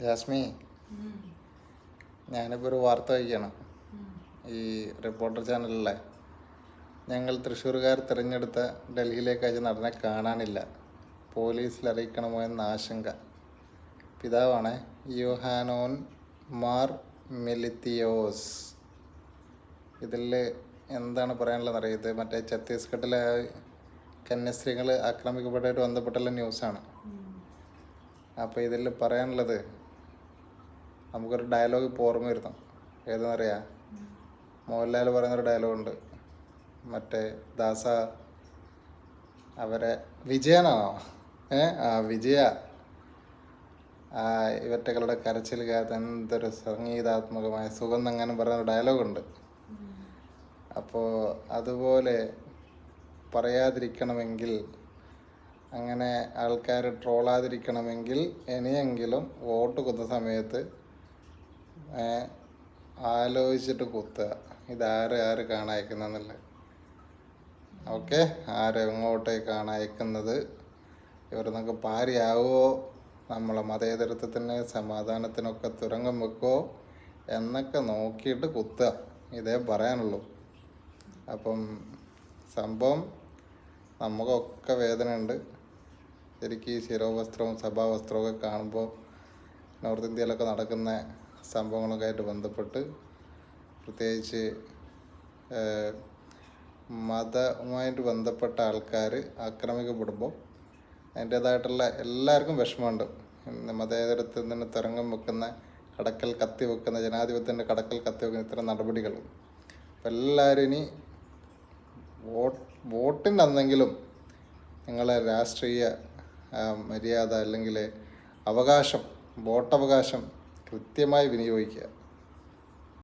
ജാസ്മി, ഞാനിപ്പോൾ ഒരു വാർത്ത വായിക്കുകയാണ്. ഈ റിപ്പോർട്ടർ ചാനലിലെ ഞങ്ങൾ തൃശ്ശൂർകാർ തിരഞ്ഞെടുത്ത ഡൽഹിയിലേക്ക് അയച്ച നടനെ കാണാനില്ല, പോലീസിൽ അറിയിക്കണമോ എന്ന ആശങ്ക. പിതാവാണ് യോഹാനോൻ മാർ മെലിത്തിയോസ്. ഇതിൽ എന്താണ് പറയാനുള്ളതെന്ന് അറിയത്? മറ്റേ ഛത്തീസ്ഗഡിലെ കന്യാസ്ത്രീകൾ ആക്രമിക്കപ്പെട്ടതായിട്ട് ബന്ധപ്പെട്ടുള്ള ന്യൂസാണ്. അപ്പോൾ ഇതിൽ പറയാനുള്ളത്, നമുക്കൊരു ഡയലോഗ് ഇപ്പോൾ ഓർമ്മ വരുന്നു. ഏതെന്നറിയാം? മോഹൻലാൽ പറയുന്നൊരു ഡയലോഗുണ്ട്. മറ്റേ ദാസ അവരെ വിജയനാണോ വിജയ ഇവറ്റകളുടെ കരച്ചിൽ കാത്ത് എന്തൊരു സംഗീതാത്മകമായ സുഖം എങ്ങനെ പറയുന്ന ഡയലോഗുണ്ട്. അപ്പോൾ അതുപോലെ പറയാതിരിക്കണമെങ്കിൽ, അങ്ങനെ ആൾക്കാർ ട്രോളാതിരിക്കണമെങ്കിൽ ഇനിയെങ്കിലും വോട്ട് കുത്തുന്ന സമയത്ത് ആലോചിച്ചിട്ട് കുത്തുക. ഇതാര് കാണാൻ അയക്കുന്നതെന്നല്ലേ. ഓക്കെ, ആരെങ്ങോട്ടേക്കാണ് അയക്കുന്നത്, ഇവരെന്നൊക്കെ പാരിയാവുമോ, നമ്മളെ മതേതരത്വത്തിന് സമാധാനത്തിനൊക്കെ തുരങ്കം വെക്കുമോ എന്നൊക്കെ നോക്കിയിട്ട് കുത്തുക. ഇതേ പറയാനുള്ളൂ. അപ്പം സംഭവം നമുക്കൊക്കെ വേദനയുണ്ട്. ശരിക്കും ഈ ശിരോവസ്ത്രവും സഭാവസ്ത്രവും ഒക്കെ കാണുമ്പോൾ നോർത്ത് ഇന്ത്യയിലൊക്കെ നടക്കുന്ന സംഭവങ്ങളൊക്കെ ആയിട്ട് ബന്ധപ്പെട്ട്, പ്രത്യേകിച്ച് മതവുമായിട്ട് ബന്ധപ്പെട്ട ആൾക്കാർ ആക്രമിക്കപ്പെടുമ്പോൾ അതിൻ്റേതായിട്ടുള്ള എല്ലാവർക്കും വിഷമമുണ്ട്. മതേതരത്വത്തിന് തരംഗം വെക്കുന്ന, കടക്കൽ കത്തി വെക്കുന്ന, ജനാധിപത്യത്തിൻ്റെ കടക്കൽ കത്തി വെക്കുന്ന ഇത്തരം നടപടികൾ. അപ്പം എല്ലാവരും ഇനി വോട്ടിൻ്റെ അന്നെങ്കിലും നിങ്ങളെ രാഷ്ട്രീയ മര്യാദ അല്ലെങ്കിൽ അവകാശം, വോട്ടവകാശം കൃത്യമായി വിനിയോഗിക്കുക.